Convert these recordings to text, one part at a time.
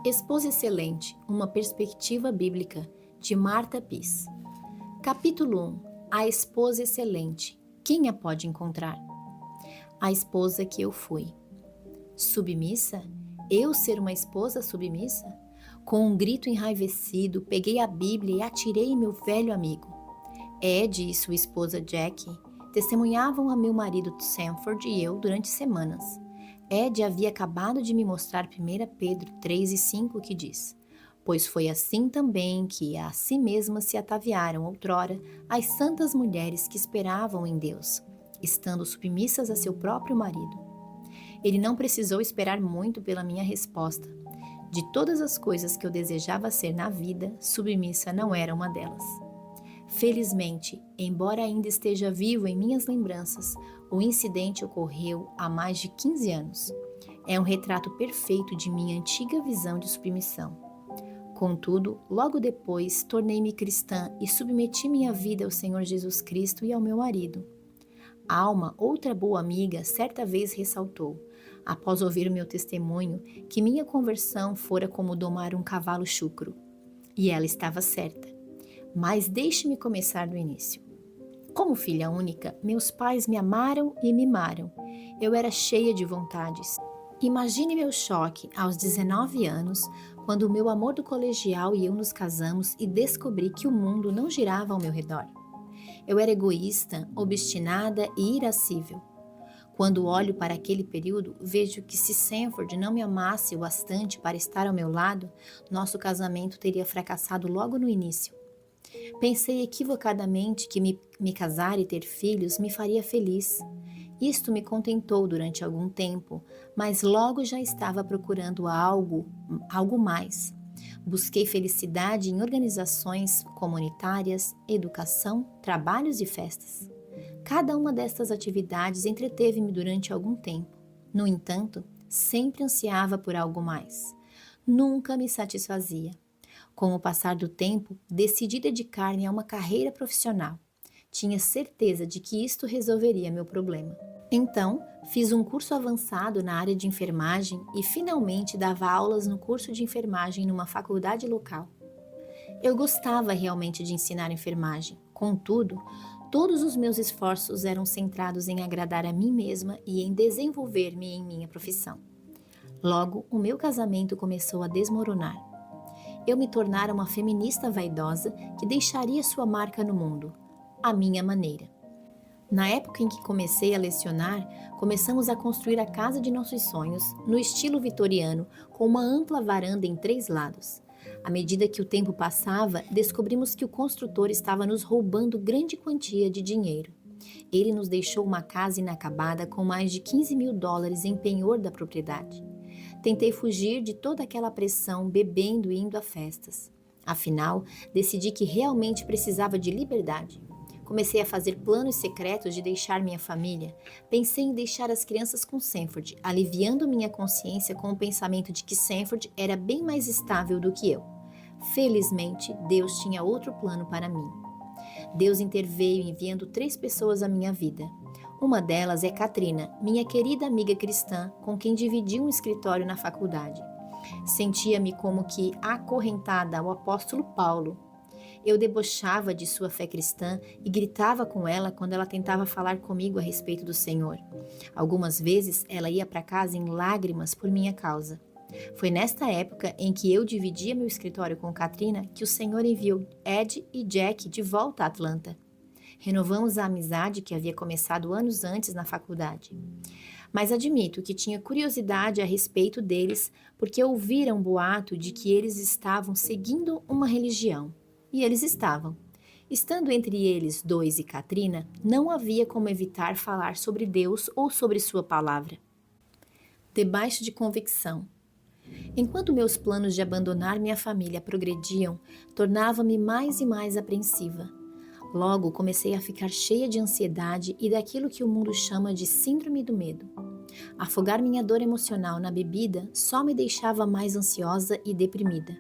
Esposa Excelente, uma perspectiva bíblica, de Marta Pease. Capítulo 1. A esposa excelente. Quem a pode encontrar? A esposa que eu fui. Submissa? Eu ser uma esposa submissa? Com um grito enraivecido, peguei a Bíblia e atirei em meu velho amigo. Ed e sua esposa Jackie testemunhavam a meu marido Sanford e eu durante semanas. Ed havia acabado de me mostrar 1 Pedro 3:5, que diz: Pois foi assim também que a si mesmas se ataviaram outrora as santas mulheres que esperavam em Deus, estando submissas a seu próprio marido. Ele não precisou esperar muito pela minha resposta. De todas as coisas que eu desejava ser na vida, submissa não era uma delas. Felizmente, embora ainda esteja vivo em minhas lembranças, o incidente ocorreu há mais de 15 anos. É um retrato perfeito de minha antiga visão de submissão. Contudo, logo depois, tornei-me cristã e submeti minha vida ao Senhor Jesus Cristo e ao meu marido. Alma, outra boa amiga, certa vez ressaltou, após ouvir o meu testemunho, que minha conversão fora como domar um cavalo chucro. E ela estava certa. Mas deixe-me começar do início. Como filha única, meus pais me amaram e mimaram. Eu era cheia de vontades. Imagine meu choque aos 19 anos, quando o meu amor do colegial e eu nos casamos e descobri que o mundo não girava ao meu redor. Eu era egoísta, obstinada e irascível. Quando olho para aquele período, vejo que se Sanford não me amasse o bastante para estar ao meu lado, nosso casamento teria fracassado logo no início. Pensei equivocadamente que me casar e ter filhos me faria feliz. Isto me contentou durante algum tempo, mas logo já estava procurando algo mais. Busquei felicidade em organizações comunitárias, educação, trabalhos e festas. Cada uma destas atividades entreteve-me durante algum tempo. No entanto, sempre ansiava por algo mais. Nunca me satisfazia. Com o passar do tempo, decidi dedicar-me a uma carreira profissional. Tinha certeza de que isto resolveria meu problema. Então, fiz um curso avançado na área de enfermagem e finalmente dava aulas no curso de enfermagem numa faculdade local. Eu gostava realmente de ensinar enfermagem. Contudo, todos os meus esforços eram centrados em agradar a mim mesma e em desenvolver-me em minha profissão. Logo, o meu casamento começou a desmoronar. Eu me tornara uma feminista vaidosa que deixaria sua marca no mundo, à minha maneira. Na época em que comecei a lecionar, começamos a construir a casa de nossos sonhos, no estilo vitoriano, com uma ampla varanda em 3 lados. À medida que o tempo passava, descobrimos que o construtor estava nos roubando grande quantia de dinheiro. Ele nos deixou uma casa inacabada com mais de $15.000 em penhor da propriedade. Tentei fugir de toda aquela pressão, bebendo e indo a festas. Afinal, decidi que realmente precisava de liberdade. Comecei a fazer planos secretos de deixar minha família. Pensei em deixar as crianças com Sanford, aliviando minha consciência com o pensamento de que Sanford era bem mais estável do que eu. Felizmente, Deus tinha outro plano para mim. Deus interveio enviando 3 pessoas à minha vida. Uma delas é Katrina, minha querida amiga cristã, com quem dividi um escritório na faculdade. Sentia-me como que acorrentada ao apóstolo Paulo. Eu debochava de sua fé cristã e gritava com ela quando ela tentava falar comigo a respeito do Senhor. Algumas vezes ela ia para casa em lágrimas por minha causa. Foi nesta época em que eu dividia meu escritório com Katrina que o Senhor enviou Ed e Jack de volta a Atlanta. Renovamos a amizade que havia começado anos antes na faculdade. Mas admito que tinha curiosidade a respeito deles porque ouvira um boato de que eles estavam seguindo uma religião. E eles estavam. Estando entre eles 2 e Katrina, não havia como evitar falar sobre Deus ou sobre sua palavra. Debaixo de convicção. Enquanto meus planos de abandonar minha família progrediam, tornava-me mais e mais apreensiva. Logo, comecei a ficar cheia de ansiedade e daquilo que o mundo chama de síndrome do medo. Afogar minha dor emocional na bebida só me deixava mais ansiosa e deprimida.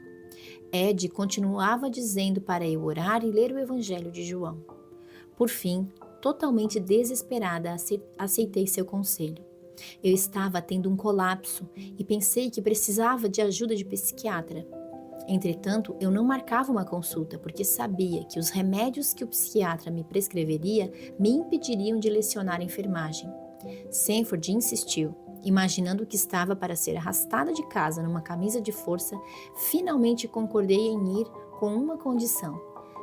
Ed continuava dizendo para eu orar e ler o Evangelho de João. Por fim, totalmente desesperada, aceitei seu conselho. Eu estava tendo um colapso e pensei que precisava de ajuda de psiquiatra. Entretanto, eu não marcava uma consulta porque sabia que os remédios que o psiquiatra me prescreveria me impediriam de lecionar a enfermagem. Sanford insistiu. Imaginando que estava para ser arrastada de casa numa camisa de força, finalmente concordei em ir com uma condição.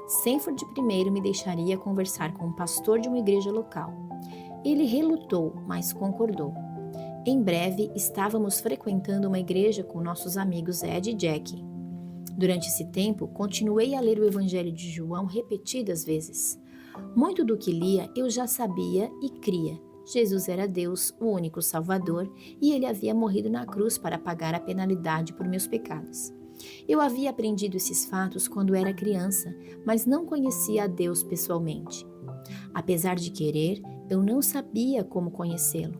Sanford primeiro me deixaria conversar com um pastor de uma igreja local. Ele relutou, mas concordou. Em breve, estávamos frequentando uma igreja com nossos amigos Ed e Jack. Durante esse tempo, continuei a ler o Evangelho de João repetidas vezes. Muito do que lia eu já sabia e cria. Jesus era Deus, o único Salvador, e ele havia morrido na cruz para pagar a penalidade por meus pecados. Eu havia aprendido esses fatos quando era criança, mas não conhecia a Deus pessoalmente. Apesar de querer, eu não sabia como conhecê-lo.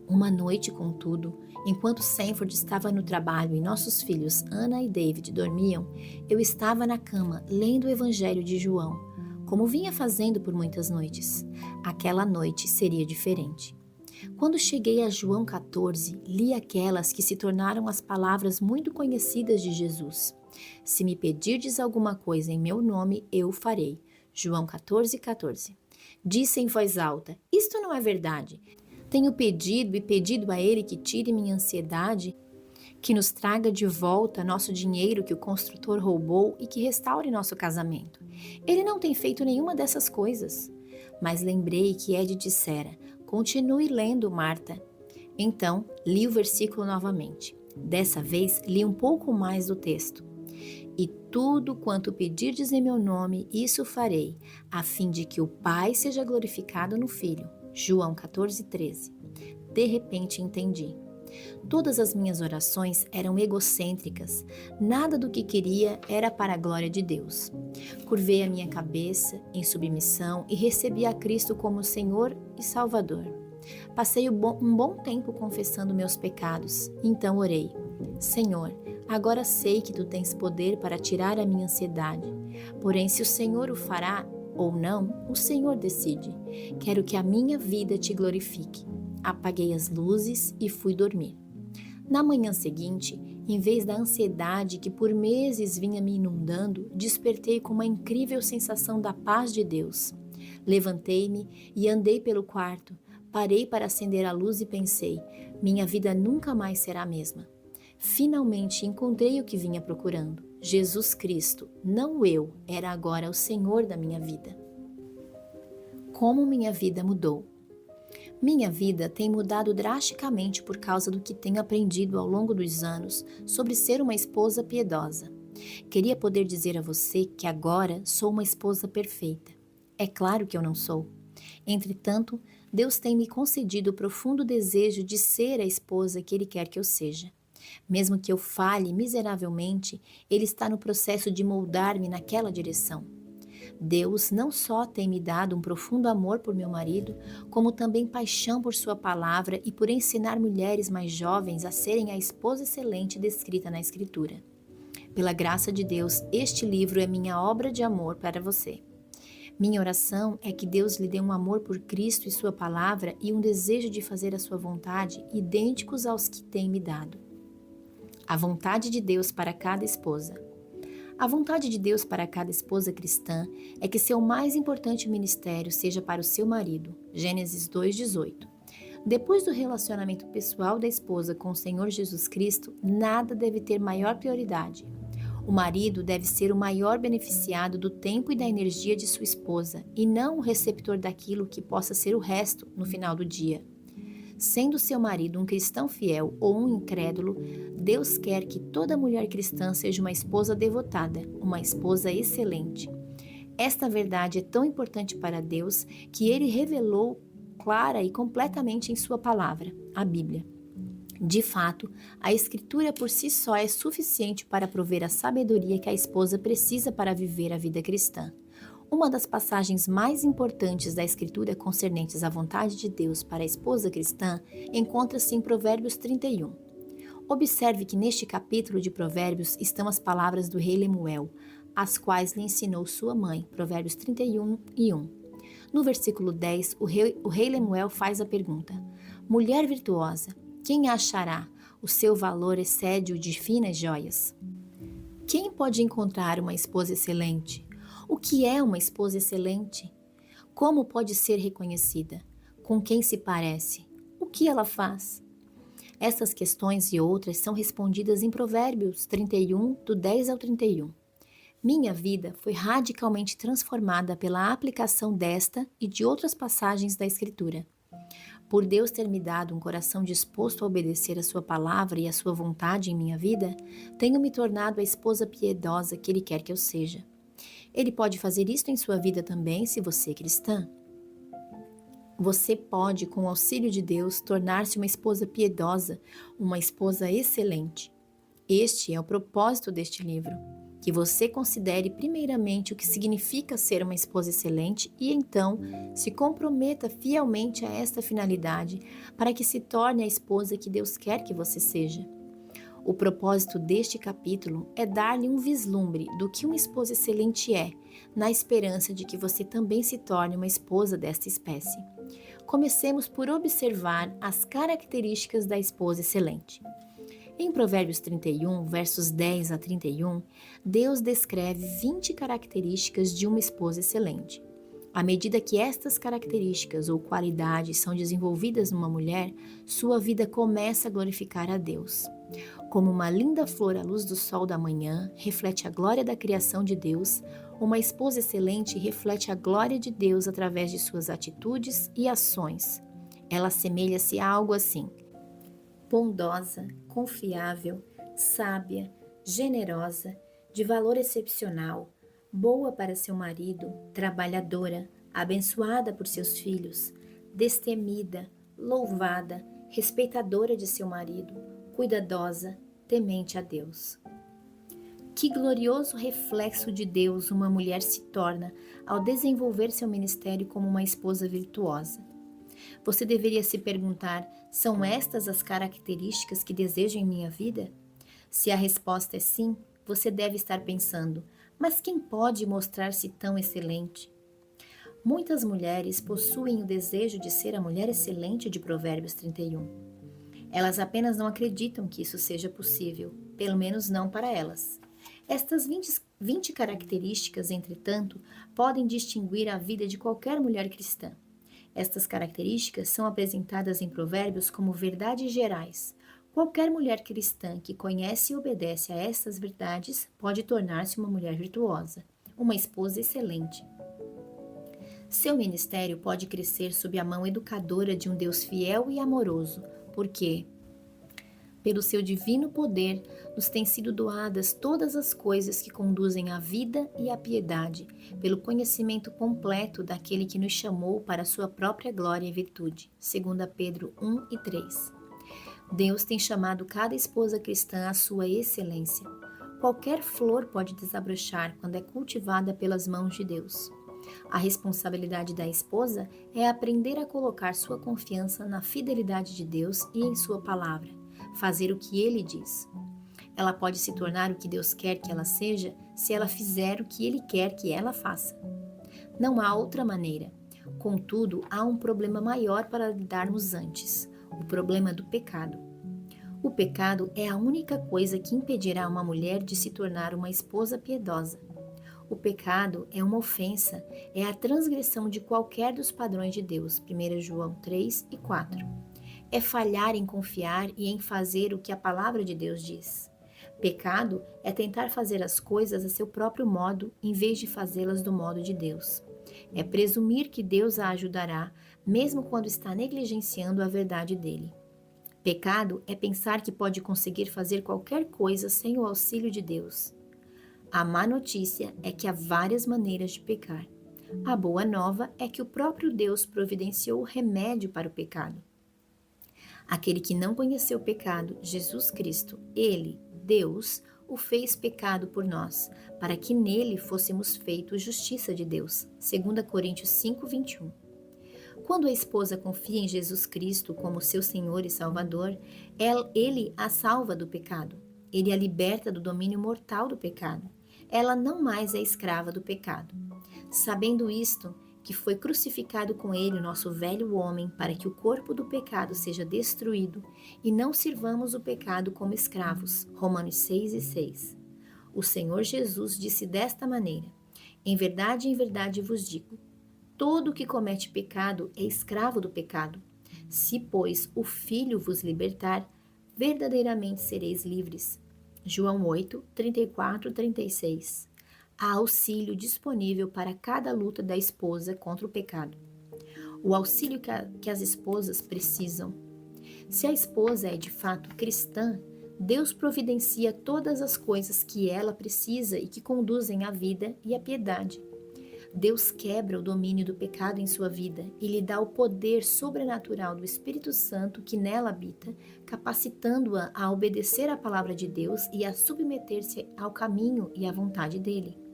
Uma noite, contudo, enquanto Sanford estava no trabalho e nossos filhos Anna e David dormiam, eu estava na cama lendo o Evangelho de João, como vinha fazendo por muitas noites. Aquela noite seria diferente. Quando cheguei a João 14, li aquelas que se tornaram as palavras muito conhecidas de Jesus. Se me pedirdes alguma coisa em meu nome, eu o farei. João 14, 14. Disse em voz alta, isto não é verdade. Tenho pedido a ele que tire minha ansiedade, que nos traga de volta nosso dinheiro que o construtor roubou e que restaure nosso casamento. Ele não tem feito nenhuma dessas coisas. Mas lembrei que Ed dissera, continue lendo, Marta. Então, li o versículo novamente. Dessa vez, li um pouco mais do texto. E tudo quanto pedirdes em meu nome, isso farei, a fim de que o Pai seja glorificado no Filho. João 14, 13. De repente entendi. Todas as minhas orações eram egocêntricas. Nada do que queria era para a glória de Deus. Curvei a minha cabeça em submissão e recebi a Cristo como Senhor e Salvador. Passei um bom tempo confessando meus pecados. Então orei. Senhor, agora sei que Tu tens poder para tirar a minha ansiedade. Porém, se o Senhor o fará ou não, o Senhor decide. Quero que a minha vida Te glorifique. Apaguei as luzes e fui dormir. Na manhã seguinte, em vez da ansiedade que por meses vinha me inundando, despertei com uma incrível sensação da paz de Deus. Levantei-me e andei pelo quarto. Parei para acender a luz e pensei, minha vida nunca mais será a mesma. Finalmente encontrei o que vinha procurando. Jesus Cristo, não eu, era agora o Senhor da minha vida. Como minha vida mudou. Minha vida tem mudado drasticamente por causa do que tenho aprendido ao longo dos anos sobre ser uma esposa piedosa. Queria poder dizer a você que agora sou uma esposa perfeita. É claro que eu não sou. Entretanto, Deus tem me concedido o profundo desejo de ser a esposa que Ele quer que eu seja. Mesmo que eu falhe miseravelmente, Ele está no processo de moldar-me naquela direção. Deus não só tem me dado um profundo amor por meu marido, como também paixão por sua palavra e por ensinar mulheres mais jovens a serem a esposa excelente descrita na Escritura. Pela graça de Deus, este livro é minha obra de amor para você. Minha oração é que Deus lhe dê um amor por Cristo e sua palavra e um desejo de fazer a sua vontade idênticos aos que tem me dado. A vontade de Deus para cada esposa. A vontade de Deus para cada esposa cristã é que seu mais importante ministério seja para o seu marido. Gênesis 2:18. Depois do relacionamento pessoal da esposa com o Senhor Jesus Cristo, nada deve ter maior prioridade. O marido deve ser o maior beneficiado do tempo e da energia de sua esposa, e não o receptor daquilo que possa ser o resto no final do dia. Sendo seu marido um cristão fiel ou um incrédulo, Deus quer que toda mulher cristã seja uma esposa devotada, uma esposa excelente. Esta verdade é tão importante para Deus que Ele revelou clara e completamente em sua palavra, a Bíblia. De fato, a Escritura por si só é suficiente para prover a sabedoria que a esposa precisa para viver a vida cristã. Uma das passagens mais importantes da Escritura concernentes à vontade de Deus para a esposa cristã encontra-se em Provérbios 31. Observe que neste capítulo de Provérbios estão as palavras do rei Lemuel, as quais lhe ensinou sua mãe, Provérbios 31:1. No versículo 10, o rei Lemuel faz a pergunta: Mulher virtuosa, quem a achará? O seu valor excede o de finas joias. Quem pode encontrar uma esposa excelente? O que é uma esposa excelente? Como pode ser reconhecida? Com quem se parece? O que ela faz? Essas questões e outras são respondidas em Provérbios 31, do 10 ao 31. Minha vida foi radicalmente transformada pela aplicação desta e de outras passagens da Escritura. Por Deus ter me dado um coração disposto a obedecer a sua palavra e a sua vontade em minha vida, tenho me tornado a esposa piedosa que Ele quer que eu seja. Ele pode fazer isto em sua vida também, se você é cristã. Você pode, com o auxílio de Deus, tornar-se uma esposa piedosa, uma esposa excelente. Este é o propósito deste livro. Que você considere primeiramente o que significa ser uma esposa excelente e então se comprometa fielmente a esta finalidade para que se torne a esposa que Deus quer que você seja. O propósito deste capítulo é dar-lhe um vislumbre do que uma esposa excelente é, na esperança de que você também se torne uma esposa desta espécie. Comecemos por observar as características da esposa excelente. Em Provérbios 31, versos 10 a 31, Deus descreve 20 características de uma esposa excelente. À medida que estas características ou qualidades são desenvolvidas numa mulher, sua vida começa a glorificar a Deus. Como uma linda flor à luz do sol da manhã reflete a glória da criação de Deus, uma esposa excelente reflete a glória de Deus através de suas atitudes e ações. Ela assemelha-se a algo assim: bondosa, confiável, sábia, generosa, de valor excepcional, boa para seu marido, trabalhadora, abençoada por seus filhos, destemida, louvada, respeitadora de seu marido, cuidadosa, temente a Deus. Que glorioso reflexo de Deus uma mulher se torna ao desenvolver seu ministério como uma esposa virtuosa. Você deveria se perguntar: são estas as características que desejo em minha vida? Se a resposta é sim, você deve estar pensando: mas quem pode mostrar-se tão excelente? Muitas mulheres possuem o desejo de ser a mulher excelente de Provérbios 31. Elas apenas não acreditam que isso seja possível, pelo menos não para elas. Estas 20 características, entretanto, podem distinguir a vida de qualquer mulher cristã. Estas características são apresentadas em Provérbios como verdades gerais. Qualquer mulher cristã que conhece e obedece a estas verdades pode tornar-se uma mulher virtuosa, uma esposa excelente. Seu ministério pode crescer sob a mão educadora de um Deus fiel e amoroso, porque, pelo seu divino poder, nos têm sido doadas todas as coisas que conduzem à vida e à piedade, pelo conhecimento completo daquele que nos chamou para a sua própria glória e virtude. 2 Pedro 1 e 3. Deus tem chamado cada esposa cristã à sua excelência. Qualquer flor pode desabrochar quando é cultivada pelas mãos de Deus. A responsabilidade da esposa é aprender a colocar sua confiança na fidelidade de Deus e em sua palavra, fazer o que Ele diz. Ela pode se tornar o que Deus quer que ela seja se ela fizer o que Ele quer que ela faça. Não há outra maneira. Contudo, há um problema maior para lidarmos antes: o problema do pecado. O pecado é a única coisa que impedirá uma mulher de se tornar uma esposa piedosa. O pecado é uma ofensa, é a transgressão de qualquer dos padrões de Deus. 1 João 3 e 4. É falhar em confiar e em fazer o que a palavra de Deus diz. Pecado é tentar fazer as coisas a seu próprio modo, em vez de fazê-las do modo de Deus. É presumir que Deus a ajudará, mesmo quando está negligenciando a verdade dele. Pecado é pensar que pode conseguir fazer qualquer coisa sem o auxílio de Deus. A má notícia é que há várias maneiras de pecar. A boa nova é que o próprio Deus providenciou o remédio para o pecado. Aquele que não conheceu o pecado, Jesus Cristo, Ele, Deus, o fez pecado por nós, para que nele fôssemos feitos justiça de Deus. 2 Coríntios 5, 21. Quando a esposa confia em Jesus Cristo como seu Senhor e Salvador, Ele a salva do pecado. Ele a liberta do domínio mortal do pecado. Ela não mais é escrava do pecado. Sabendo isto, que foi crucificado com ele o nosso velho homem, para que o corpo do pecado seja destruído e não sirvamos o pecado como escravos. Romanos 6:6. O Senhor Jesus disse desta maneira: em verdade vos digo, todo o que comete pecado é escravo do pecado. Se, pois, o Filho vos libertar, verdadeiramente sereis livres. João 8, 34, 36. Há auxílio disponível para cada luta da esposa contra o pecado. O auxílio que as esposas precisam. Se a esposa é de fato cristã, Deus providencia todas as coisas que ela precisa e que conduzem à vida e à piedade. Deus quebra o domínio do pecado em sua vida e lhe dá o poder sobrenatural do Espírito Santo que nela habita, capacitando-a a obedecer à palavra de Deus e a submeter-se ao caminho e à vontade dele.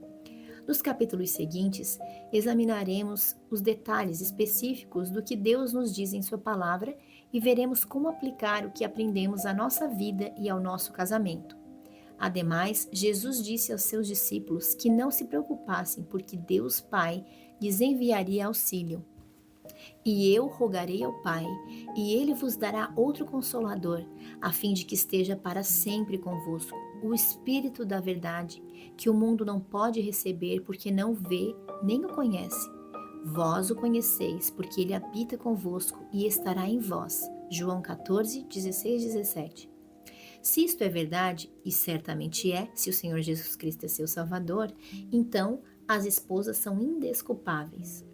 Nos capítulos seguintes, examinaremos os detalhes específicos do que Deus nos diz em sua palavra e veremos como aplicar o que aprendemos à nossa vida e ao nosso casamento. Ademais, Jesus disse aos seus discípulos que não se preocupassem, porque Deus Pai lhes enviaria auxílio. E eu rogarei ao Pai, e ele vos dará outro Consolador, a fim de que esteja para sempre convosco, o Espírito da verdade, que o mundo não pode receber, porque não vê, nem o conhece. Vós o conheceis, porque ele habita convosco e estará em vós. João 14, 16, 17. Se isto é verdade, e certamente é, se o Senhor Jesus Cristo é seu Salvador, então as esposas são indesculpáveis.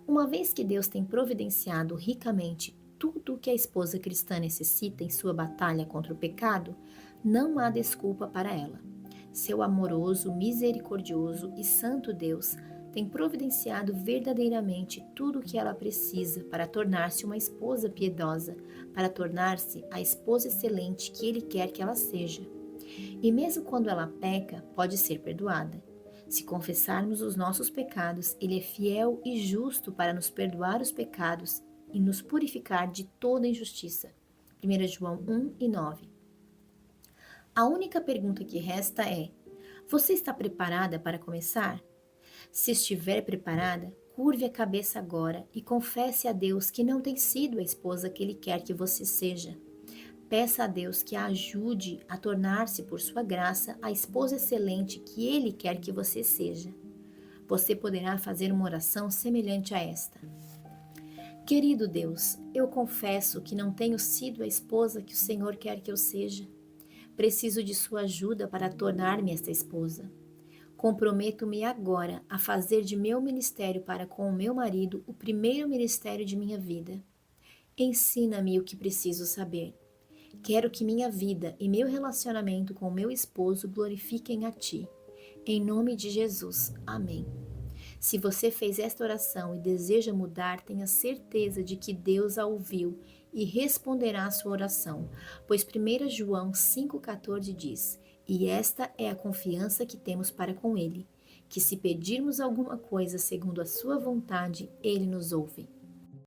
Uma vez que Deus tem providenciado ricamente tudo o que a esposa cristã necessita em sua batalha contra o pecado, não há desculpa para ela. Seu amoroso, misericordioso e santo Deus tem providenciado verdadeiramente tudo o que ela precisa para tornar-se uma esposa piedosa, para tornar-se a esposa excelente que Ele quer que ela seja. E mesmo quando ela peca, pode ser perdoada. Se confessarmos os nossos pecados, Ele é fiel e justo para nos perdoar os pecados e nos purificar de toda injustiça. 1 João 1 e 9. A única pergunta que resta é: você está preparada para começar? Se estiver preparada, curve a cabeça agora e confesse a Deus que não tem sido a esposa que Ele quer que você seja. Peça a Deus que a ajude a tornar-se, por sua graça, a esposa excelente que Ele quer que você seja. Você poderá fazer uma oração semelhante a esta: Querido Deus, eu confesso que não tenho sido a esposa que o Senhor quer que eu seja. Preciso de sua ajuda para tornar-me esta esposa. Comprometo-me agora a fazer de meu ministério para com o meu marido o primeiro ministério de minha vida. Ensina-me o que preciso saber. Quero que minha vida e meu relacionamento com o meu esposo glorifiquem a Ti. Em nome de Jesus. Amém. Se você fez esta oração e deseja mudar, tenha certeza de que Deus a ouviu e responderá a sua oração, pois 1 João 5,14 diz: E esta é a confiança que temos para com Ele, que se pedirmos alguma coisa segundo a sua vontade, Ele nos ouve.